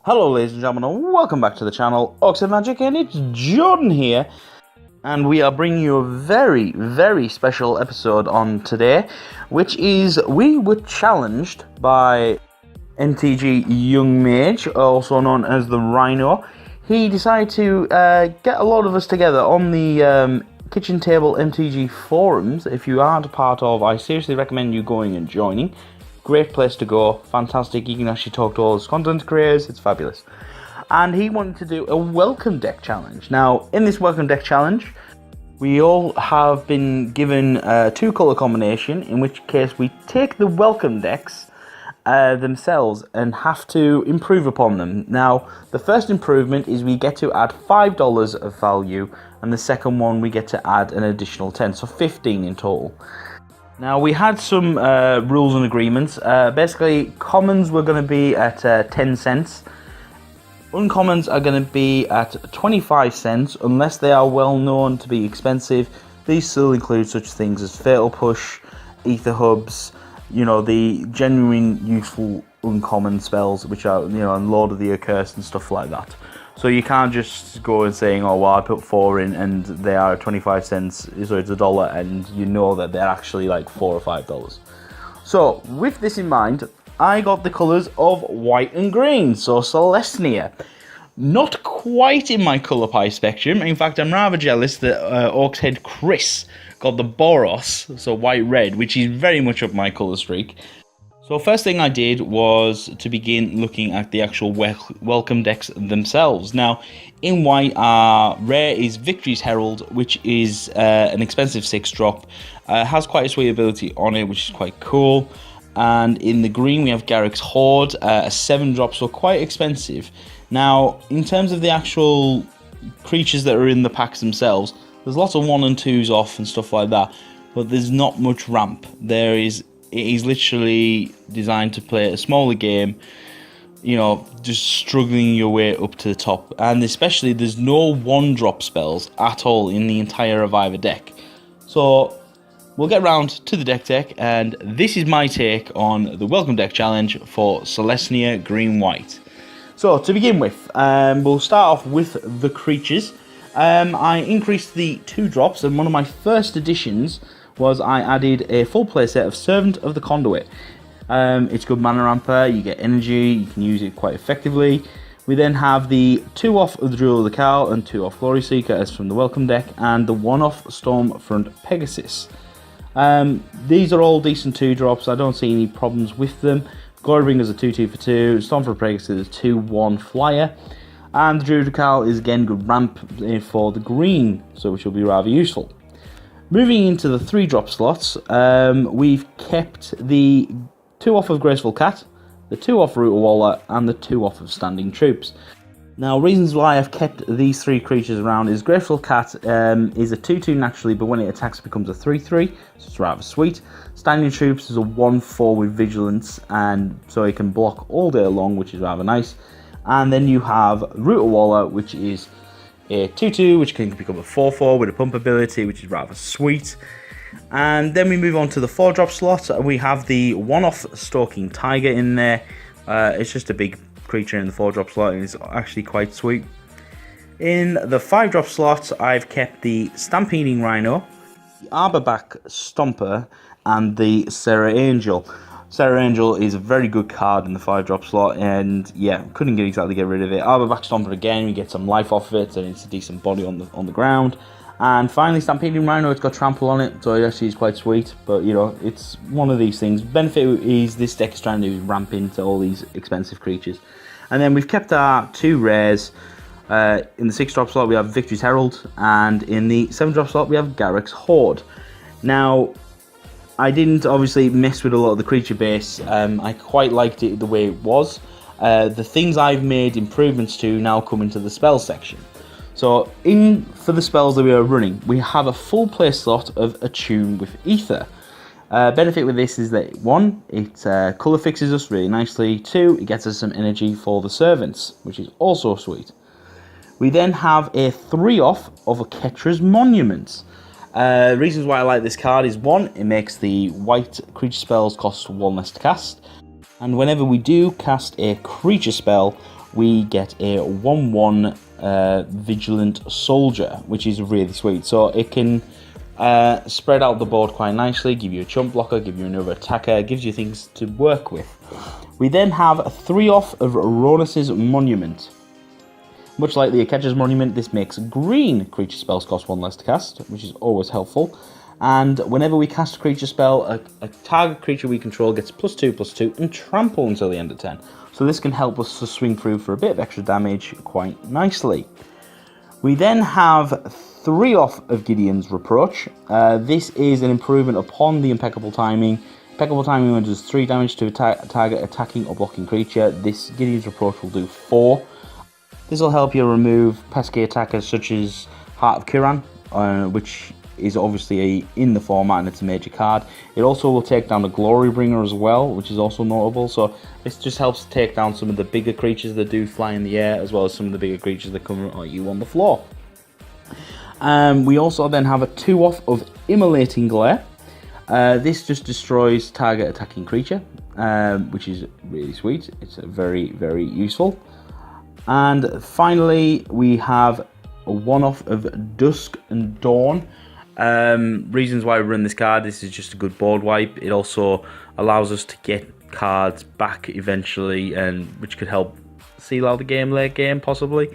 Hello ladies and gentlemen, and welcome back to the channel, Oketra Magic, and it's Jordan here, and we are bringing you a very special episode on today, which is we were challenged by MTG Young Mage, also known as the Rhino. He decided to get a lot of us together on the Kitchen Table MTG forums. If you aren't a part of, I seriously recommend you going and joining. Great place to go, fantastic, you can actually talk to all his content creators, it's fabulous. And he wanted to do a welcome deck challenge. Now, in this welcome deck challenge, we all have been given a 2-colour combination, in which case we take the welcome decks themselves and have to improve upon them. Now, the first improvement is we get to add $5 of value, and the second one we get to add an additional 10, so 15 in total. Now, we had some rules and agreements. Basically, commons were going to be at 10 cents. Uncommons are going to be at 25 cents, unless they are well known to be expensive. These still include such things as Fatal Push, Aether Hubs, you know, the genuine useful uncommon spells, which are, you know, and Lord of the Accursed and stuff like that. So you can't just go and saying, oh, well, I put 4 in and they are 25 cents, so it's $1, and you know that they're actually like $4 or $5. So with this in mind, I got the colours of white and green, so Selsyna. Not quite in my colour pie spectrum. In fact, I'm rather jealous that Orc's Head Chris got the Boros, so white-red, which is very much up my colour streak. So first thing I did was to begin looking at the actual welcome decks themselves. Now, in white, rare is Victory's Herald, which is an expensive 6-drop. Has quite a sweet ability on it, which is quite cool. And in the green, we have Garruk's Horde, a 7-drop, so quite expensive. Now, in terms of the actual creatures that are in the packs themselves, there's lots of 1 and 2s off and stuff like that, but there's not much ramp. It is literally designed to play a smaller game, you know, just struggling your way up to the top. And especially, there's no 1-drop spells at all in the entire Reviver deck. So, we'll get round to the deck, and this is my take on the Welcome Deck Challenge for Selsyna Green-White. So, to begin with, we'll start off with the creatures. I increased the 2-drops, and one of my first additions was I added a full playset of Servant of the Conduit. It's good mana ramper, you get energy, you can use it quite effectively. We then have the 2 off of the Druid of the Cowl and 2 off Glory Seeker as from the welcome deck, and the 1 off Stormfront Pegasus. These are all decent 2-drops, I don't see any problems with them. Glory Ring is a 2-2 for 2, Stormfront Pegasus is a 2-1 flyer, and the Druid of the Cowl is again good ramp for the green, so which will be rather useful. Moving into the 3-drop slots, we've kept the 2 off of Graceful Cat, the 2 off Rootwalla, and the 2 off of Standing Troops. Now, reasons why I've kept these 3 creatures around is Graceful Cat is a 2-2 naturally, but when it attacks it becomes a 3-3, so it's rather sweet. Standing Troops is a 1-4 with Vigilance, and so it can block all day long, which is rather nice. And then you have Rootwalla, which is a 2-2, which can become a 4-4 with a pump ability, which is rather sweet. And then we move on to the 4-drop slot. We have the 1-off Stalking Tiger in there. It's just a big creature in the 4-drop slot, and it's actually quite sweet. In the 5-drop slot, I've kept the Stampeding Rhino, the Arborback Stomper, and the Serra Angel. Serra Angel is a very good card in the 5-drop slot, and yeah, couldn't exactly get rid of it. Arborback Stomper again, we get some life off of it, and it's a decent body on the ground. And finally, Stampeding Rhino, it's got trample on it, so it actually is quite sweet. But you know, it's one of these things. Benefit is this deck is trying to ramp into all these expensive creatures. And then we've kept our 2 rares. In the 6-drop slot, we have Victory's Herald, and in the 7-drop slot, we have Garruk's Horde. Now, I didn't obviously mess with a lot of the creature base. I quite liked it the way it was. The things I've made improvements to now come into the spell section. So for the spells that we are running, we have a full play slot of Attune with Aether. Benefit with this is that 1, it colour fixes us really nicely. 2, it gets us some energy for the servants, which is also sweet. We then have a 3 off of Oketra's Monuments. Reasons why I like this card is 1, it makes the white creature spells cost 1 less to cast, and whenever we do cast a creature spell, we get a 1/1 Vigilant Soldier, which is really sweet. So it can spread out the board quite nicely, give you a chump blocker, give you another attacker, gives you things to work with. We then have a 3-off of Rhonas' Monument. Much like the Oketra's Monument, this makes green creature spells cost 1 less to cast, which is always helpful. And whenever we cast a creature spell, a target creature we control gets +2/+2 and trample until the end of 10. So this can help us to swing through for a bit of extra damage quite nicely. We then have 3-off of Gideon's Reproach. This is an improvement upon the Impeccable Timing. Impeccable Timing when it does 3 damage to a target attacking or blocking creature. This Gideon's Reproach will do 4. This will help you remove pesky attackers such as Heart of Kiran, which is obviously in the format and it's a major card. It also will take down a Glorybringer as well, which is also notable. So this just helps take down some of the bigger creatures that do fly in the air, as well as some of the bigger creatures that come at you on the floor. We also then have a 2-off of Immolating Glare. This just destroys target attacking creature, which is really sweet. It's very, very useful. And finally, we have a 1-off of Dusk and Dawn. Reasons why we run this card: this is just a good board wipe. It also allows us to get cards back eventually, and which could help seal out the game late game possibly.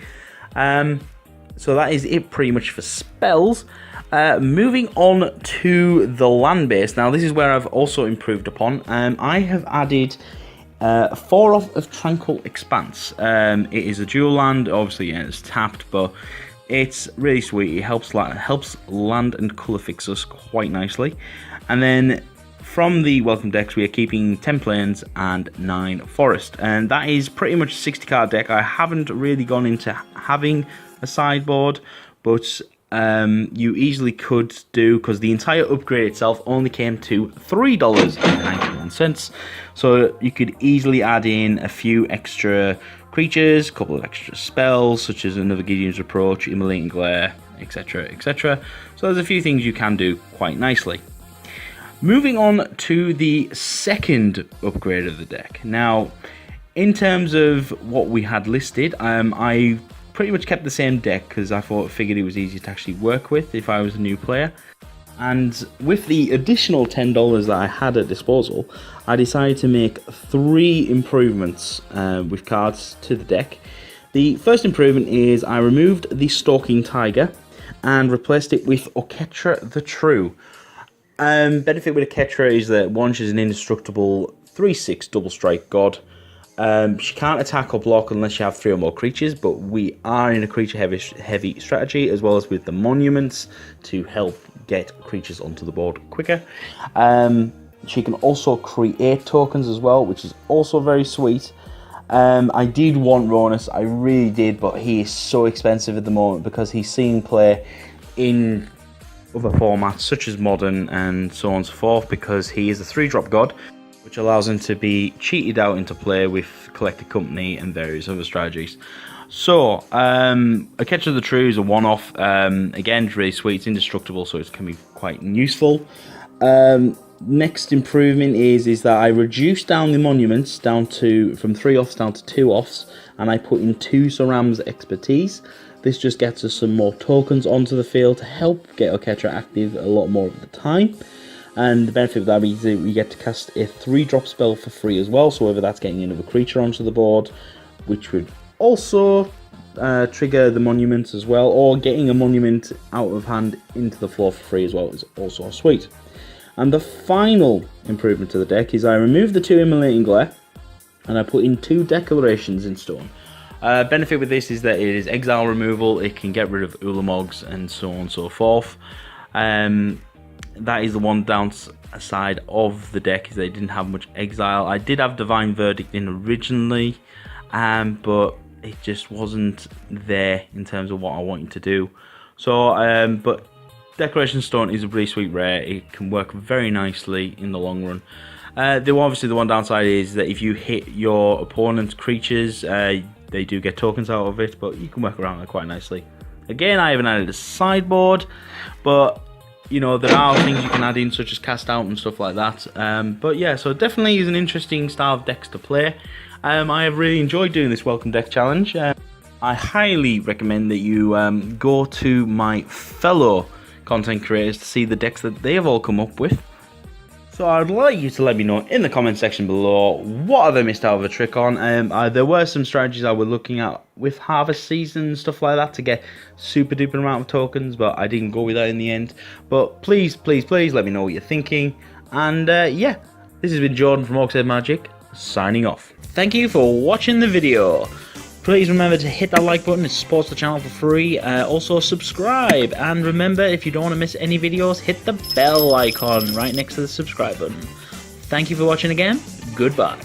So that is it pretty much for spells. Moving on to the land base. Now this is where I've also improved upon. I have added 4-off of Tranquil Expanse. It is a dual land, obviously it's tapped, but it's really sweet. It helps land and colour fix us quite nicely. And then from the welcome decks, we are keeping 10 plains and 9 forest, and that is pretty much a 60 card deck. I haven't really gone into having a sideboard, but you easily could do, because the entire upgrade itself only came to $3.91. So you could easily add in a few extra creatures, a couple of extra spells, such as another Gideon's Reproach, Immolating Glare, etc, etc. So there's a few things you can do quite nicely. Moving on to the second upgrade of the deck. Now, in terms of what we had listed, I pretty much kept the same deck because I figured it was easy to actually work with if I was a new player. And with the additional $10 that I had at disposal, I decided to make 3 improvements with cards to the deck. The first improvement is I removed the Stalking Tiger and replaced it with Oketra the True. Benefit with Oketra is that one, she's an indestructible 3/6 double strike god. She can't attack or block unless you have 3 or more creatures, but we are in a creature heavy strategy, as well as with the monuments to help get creatures onto the board quicker. She can also create tokens as well, which is also very sweet. I did want Rhonas, I really did, but he is so expensive at the moment because he's seeing play in other formats such as Modern and so on and so forth, because he is a 3-drop god, which allows him to be cheated out into play with Collected Company and various other strategies. So, Oketra the True is a 1-off. Again, it's really sweet, it's indestructible, so it can be quite useful. Next improvement is that I reduced down the monuments down to from 3 offs down to 2 offs, and I put in 2 Saram's Expertise. This just gets us some more tokens onto the field to help get Oketra active a lot more of the time. And the benefit of that is that we get to cast a 3-drop spell for free as well. So whether that's getting another creature onto the board, which would also trigger the monuments as well, or getting a monument out of hand into the floor for free as well is also sweet. And the final improvement to the deck is I removed the 2 Immolating Glare and I put in 2 Declarations in Stone. Benefit with this is that it is exile removal, it can get rid of Ulamogs and so on and so forth. That is the one downside of the deck, is they didn't have much exile. I did have Divine Verdict in originally, but it just wasn't there in terms of what I wanted to do. So, but Declaration Stone is a really sweet rare. It can work very nicely in the long run. Obviously, the one downside is that if you hit your opponent's creatures, they do get tokens out of it, but you can work around it quite nicely. Again, I haven't added a sideboard, but you know, there are things you can add in, such as cast out and stuff like that. But yeah, so definitely is an interesting style of decks to play. I have really enjoyed doing this welcome deck challenge. I highly recommend that you go to my fellow content creators to see the decks that they have all come up with. So I'd like you to let me know in the comment section below, what have I missed out of a trick on? There were some strategies I was looking at with Harvest Season and stuff like that to get super duper amount of tokens, but I didn't go with that in the end. But please, please, please let me know what you're thinking. And yeah, this has been Jordan from Oketra Magic, signing off. Thank you for watching the video. Please remember to hit that like button, it supports the channel for free. Also subscribe, and remember, if you don't want to miss any videos, hit the bell icon right next to the subscribe button. Thank you for watching again, goodbye.